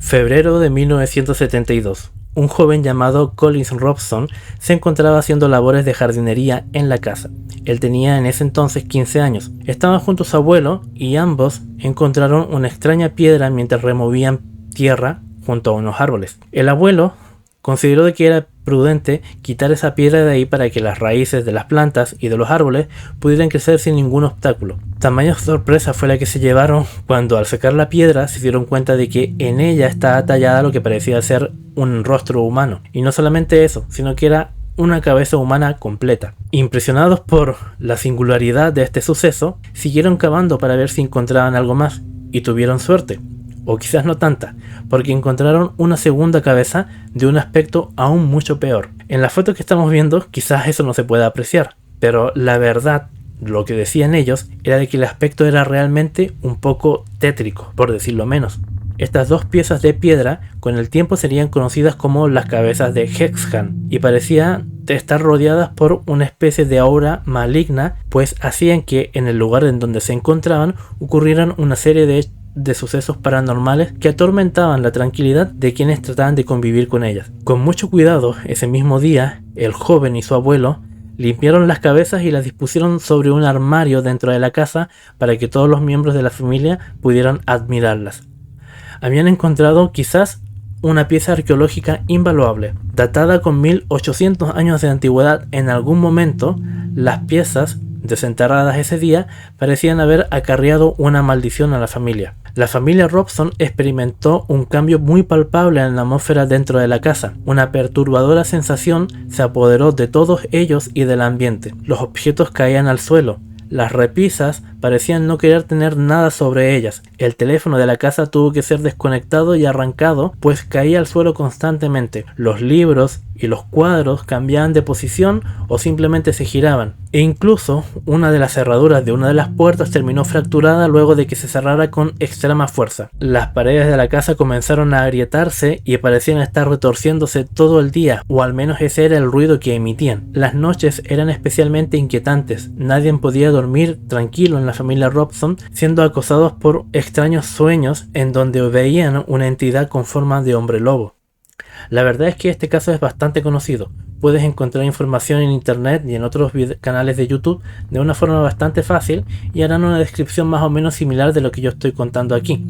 Febrero de 1972. Un joven llamado Collins Robson se encontraba haciendo labores de jardinería en la casa. Él tenía en ese entonces 15 años. Estaban junto a su abuelo y ambos encontraron una extraña piedra mientras removían tierra junto a unos árboles. El abuelo consideró de que era prudente quitar esa piedra de ahí para que las raíces de las plantas y de los árboles pudieran crecer sin ningún obstáculo. Tamaña sorpresa fue la que se llevaron cuando al sacar la piedra se dieron cuenta de que en ella estaba tallada lo que parecía ser un rostro humano. Y no solamente eso, sino que era una cabeza humana completa. Impresionados por la singularidad de este suceso, siguieron cavando para ver si encontraban algo más, y tuvieron suerte. O quizás no tanta, porque encontraron una segunda cabeza de un aspecto aún mucho peor. En la foto que estamos viendo quizás eso no se pueda apreciar, pero la verdad, lo que decían ellos, era de que el aspecto era realmente un poco tétrico, por decirlo menos. Estas dos piezas de piedra con el tiempo serían conocidas como las cabezas de Hexham y parecían estar rodeadas por una especie de aura maligna, pues hacían que en el lugar en donde se encontraban ocurrieran una serie de sucesos paranormales que atormentaban la tranquilidad de quienes trataban de convivir con ellas. Con mucho cuidado, ese mismo día, el joven y su abuelo limpiaron las cabezas y las dispusieron sobre un armario dentro de la casa para que todos los miembros de la familia pudieran admirarlas. Habían encontrado quizás una pieza arqueológica invaluable, datada con 1800 años de antigüedad. En algún momento, las piezas desenterradas ese día parecían haber acarreado una maldición a la familia. La familia Robson experimentó un cambio muy palpable en la atmósfera dentro de la casa. Una perturbadora sensación se apoderó de todos ellos y del ambiente. Los objetos caían al suelo. Las repisas parecían no querer tener nada sobre ellas. El teléfono de la casa tuvo que ser desconectado y arrancado, pues caía al suelo constantemente. Los libros y los cuadros cambiaban de posición o simplemente se giraban. E incluso una de las cerraduras de una de las puertas terminó fracturada luego de que se cerrara con extrema fuerza. Las paredes de la casa comenzaron a agrietarse y parecían estar retorciéndose todo el día, o al menos ese era el ruido que emitían. Las noches eran especialmente inquietantes. Nadie podía dormir tranquilo en la familia Robson, siendo acosados por extraños sueños en donde veían una entidad con forma de hombre lobo. La verdad es que este caso es bastante conocido. Puedes encontrar información en internet y en otros canales de YouTube de una forma bastante fácil y harán una descripción más o menos similar de lo que yo estoy contando aquí.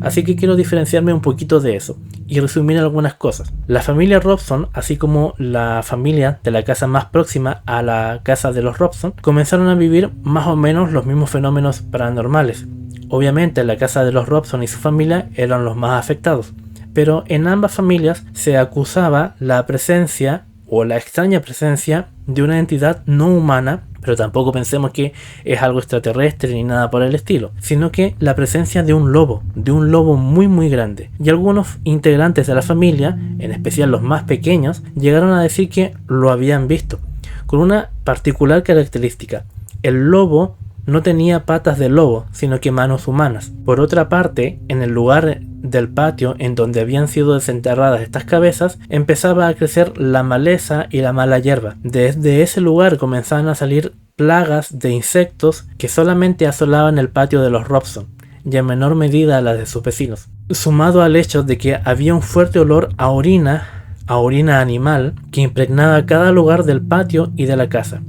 Así que quiero diferenciarme un poquito de eso y resumir algunas cosas. La familia Robson, así como la familia de la casa más próxima a la casa de los Robson, comenzaron a vivir más o menos los mismos fenómenos paranormales. Obviamente la casa de los Robson y su familia eran los más afectados, pero en ambas familias se acusaba la presencia o la extraña presencia de una entidad no humana, pero tampoco pensemos que es algo extraterrestre ni nada por el estilo, sino que la presencia de un lobo muy grande. Y algunos integrantes de la familia, en especial los más pequeños, llegaron a decir que lo habían visto, con una particular característica: el lobo no tenía patas de lobo, sino que manos humanas. Por otra parte, en el lugar del patio en donde habían sido desenterradas estas cabezas, empezaba a crecer la maleza y la mala hierba. Desde ese lugar comenzaban a salir plagas de insectos que solamente asolaban el patio de los Robson, y en menor medida a las de sus vecinos. Sumado al hecho de que había un fuerte olor a orina animal que impregnaba cada lugar del patio y de la casa.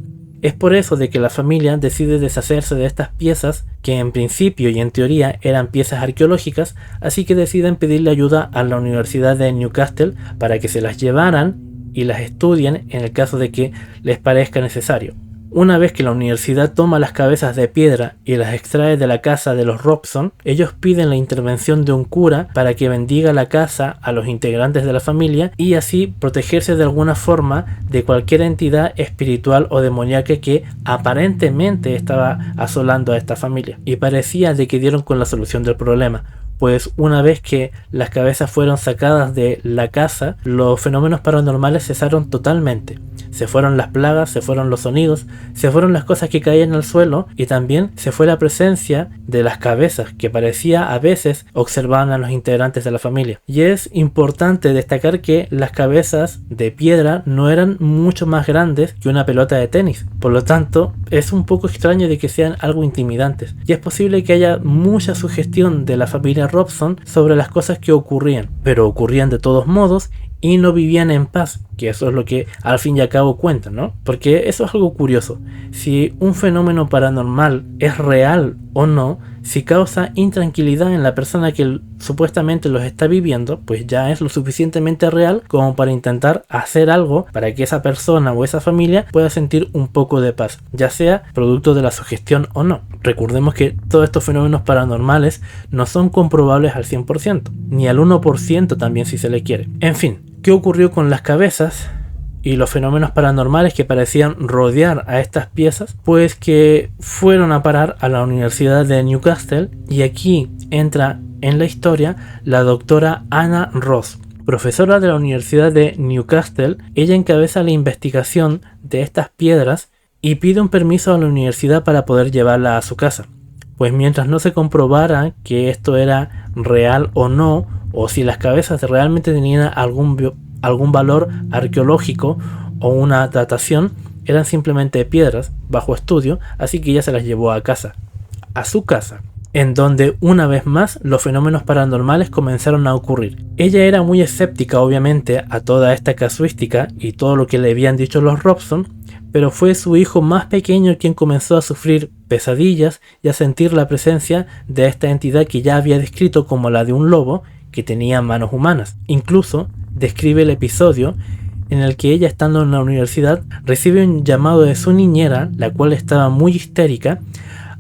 Es por eso de que la familia decide deshacerse de estas piezas, que en principio y en teoría eran piezas arqueológicas, así que deciden pedirle ayuda a la Universidad de Newcastle para que se las llevaran y las estudien en el caso de que les parezca necesario. Una vez que la universidad toma las cabezas de piedra y las extrae de la casa de los Robson, ellos piden la intervención de un cura para que bendiga la casa a los integrantes de la familia y así protegerse de alguna forma de cualquier entidad espiritual o demoníaca que aparentemente estaba asolando a esta familia. Y parecía de que dieron con la solución del problema, pues una vez que las cabezas fueron sacadas de la casa, los fenómenos paranormales cesaron totalmente. Se fueron las plagas, se fueron los sonidos, se fueron las cosas que caían al suelo y también se fue la presencia de las cabezas que parecía a veces observaban a los integrantes de la familia. Y es importante destacar que las cabezas de piedra no eran mucho más grandes que una pelota de tenis. Por lo tanto, es un poco extraño de que sean algo intimidantes. Y es posible que haya mucha sugestión de la familia Robson sobre las cosas que ocurrían, pero ocurrían de todos modos y no vivían en paz, que eso es lo que al fin y al cabo cuentan, ¿no? Porque eso es algo curioso. Si un fenómeno paranormal es real o no, si causa intranquilidad en la persona que supuestamente los está viviendo, pues ya es lo suficientemente real como para intentar hacer algo para que esa persona o esa familia pueda sentir un poco de paz, ya sea producto de la sugestión o no. Recordemos que todos estos fenómenos paranormales no son comprobables al 100%, ni al 1% también si se le quiere. En fin, ¿qué ocurrió con las cabezas y los fenómenos paranormales que parecían rodear a estas piezas? Pues que fueron a parar a la Universidad de Newcastle, y aquí entra en la historia la doctora Anna Ross, profesora de la Universidad de Newcastle. Ella encabeza la investigación de estas piedras y pide un permiso a la universidad para poder llevarla a su casa. Pues mientras no se comprobara que esto era real o no, o si las cabezas realmente tenían algún valor arqueológico o una datación, eran simplemente piedras bajo estudio, así que ella se las llevó a casa, a su casa, en donde una vez más los fenómenos paranormales comenzaron a ocurrir. Ella era muy escéptica obviamente a toda esta casuística y todo lo que le habían dicho los Robson, pero fue su hijo más pequeño quien comenzó a sufrir pesadillas y a sentir la presencia de esta entidad que ya había descrito como la de un lobo que tenía manos humanas. Incluso describe el episodio en el que ella, estando en la universidad, recibe un llamado de su niñera, la cual estaba muy histérica,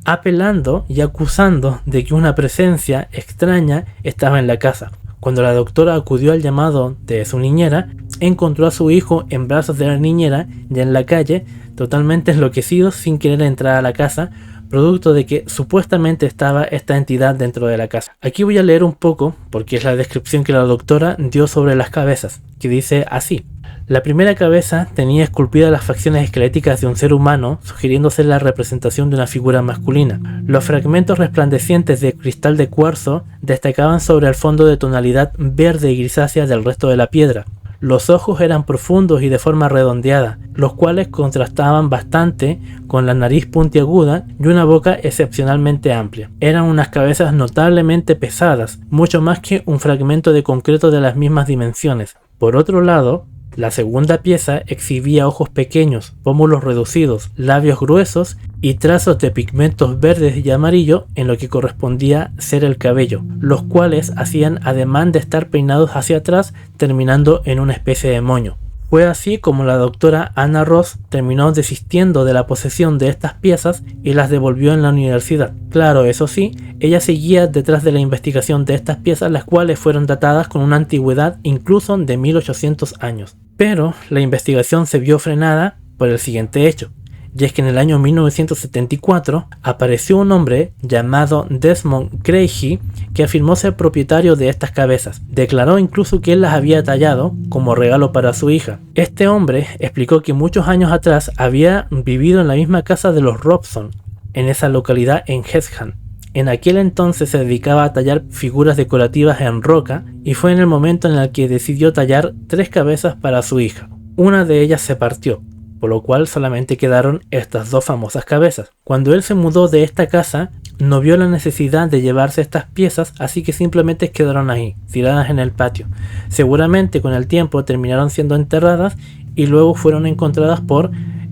apelando y acusando de que una presencia extraña estaba en la casa. Cuando la doctora acudió al llamado de su niñera, encontró a su hijo en brazos de la niñera y en la calle, totalmente enloquecido, sin querer entrar a la casa, producto de que supuestamente estaba esta entidad dentro de la casa. Aquí voy a leer un poco, porque es la descripción que la doctora dio sobre las cabezas, que dice así: la primera cabeza tenía esculpidas las facciones esqueléticas de un ser humano, sugiriéndose la representación de una figura masculina. Los fragmentos resplandecientes de cristal de cuarzo destacaban sobre el fondo de tonalidad verde y grisácea del resto de la piedra. Los ojos eran profundos y de forma redondeada, los cuales contrastaban bastante con la nariz puntiaguda y una boca excepcionalmente amplia. Eran unas cabezas notablemente pesadas, mucho más que un fragmento de concreto de las mismas dimensiones. Por otro lado, la segunda pieza exhibía ojos pequeños, pómulos reducidos, labios gruesos y trazos de pigmentos verdes y amarillo en lo que correspondía ser el cabello, los cuales hacían ademán de estar peinados hacia atrás, terminando en una especie de moño. Fue así como la doctora Anna Ross terminó desistiendo de la posesión de estas piezas y las devolvió en la universidad. Claro, eso sí, ella seguía detrás de la investigación de estas piezas, las cuales fueron datadas con una antigüedad incluso de 1800 años. Pero la investigación se vio frenada por el siguiente hecho, y es que en el año 1974 apareció un hombre llamado Desmond Craigie que afirmó ser propietario de estas cabezas. Declaró incluso que él las había tallado como regalo para su hija. Este hombre explicó que muchos años atrás había vivido en la misma casa de los Robson, en esa localidad en Hexham. En aquel entonces se dedicaba a tallar figuras decorativas en roca, y fue en el momento en el que decidió tallar 3 cabezas para su hija. Una de ellas se partió, por lo cual solamente quedaron estas 2 famosas cabezas. Cuando él se mudó de esta casa, no vio la necesidad de llevarse estas piezas, así que simplemente quedaron ahí, tiradas en el patio. Seguramente con el tiempo terminaron siendo enterradas y luego fueron encontradas por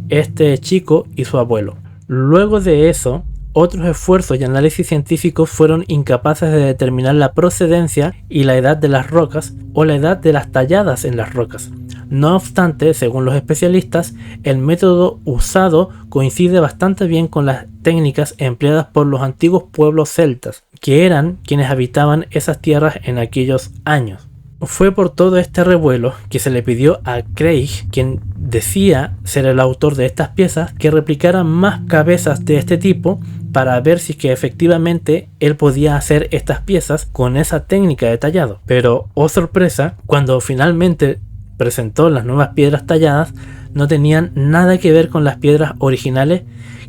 este chico y su abuelo. Luego de eso, otros esfuerzos y análisis científicos fueron incapaces de determinar la procedencia y la edad de las rocas o la edad de las talladas en las rocas. No obstante, según los especialistas, el método usado coincide bastante bien con las técnicas empleadas por los antiguos pueblos celtas, que eran quienes habitaban esas tierras en aquellos años. Fue por todo este revuelo que se le pidió a Craig, quien decía ser el autor de estas piezas, que replicara más cabezas de este tipo para ver si es que efectivamente él podía hacer estas piezas con esa técnica de tallado. Pero, oh sorpresa, cuando finalmente presentó las nuevas piedras talladas, no tenían nada que ver con las piedras originales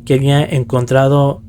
que había encontrado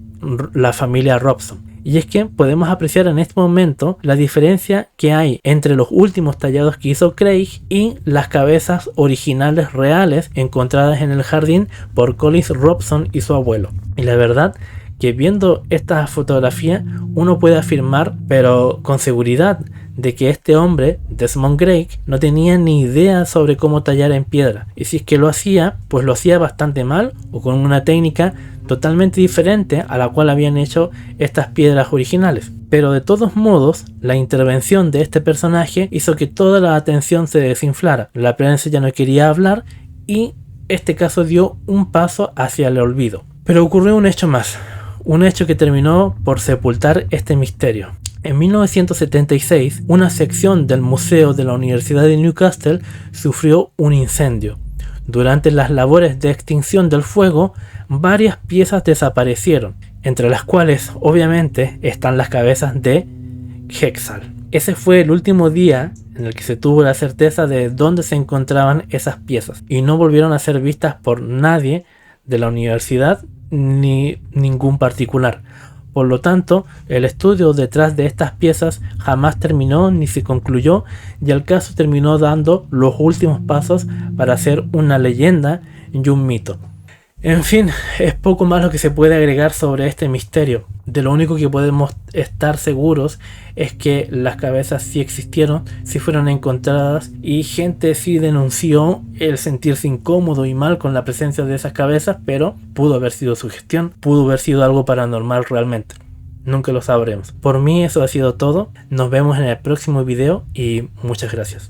la familia Robson. Y es que podemos apreciar en este momento la diferencia que hay entre los últimos tallados que hizo Craig y las cabezas originales reales encontradas en el jardín por Collins Robson y su abuelo. Y la verdad que viendo esta fotografía uno puede afirmar, pero con seguridad, de que este hombre, Desmond Drake, no tenía ni idea sobre cómo tallar en piedra, y si es que lo hacía, pues lo hacía bastante mal o con una técnica totalmente diferente a la cual habían hecho estas piedras originales. Pero de todos modos, la intervención de este personaje hizo que toda la atención se desinflara, la prensa ya no quería hablar y este caso dio un paso hacia el olvido. Pero ocurrió un hecho más, un hecho que terminó por sepultar este misterio. En 1976, una sección del Museo de la Universidad de Newcastle sufrió un incendio. Durante las labores de extinción del fuego, varias piezas desaparecieron, entre las cuales obviamente están las cabezas de Hexal. Ese fue el último día en el que se tuvo la certeza de dónde se encontraban esas piezas, y no volvieron a ser vistas por nadie de la universidad ni ningún particular. Por lo tanto, el estudio detrás de estas piezas jamás terminó ni se concluyó, y el caso terminó dando los últimos pasos para hacer una leyenda y un mito. En fin, es poco más lo que se puede agregar sobre este misterio. De lo único que podemos estar seguros es que las cabezas sí existieron, sí fueron encontradas, y gente sí denunció el sentirse incómodo y mal con la presencia de esas cabezas, pero pudo haber sido sugestión, pudo haber sido algo paranormal realmente. Nunca lo sabremos. Por mí eso ha sido todo. Nos vemos en el próximo video y muchas gracias.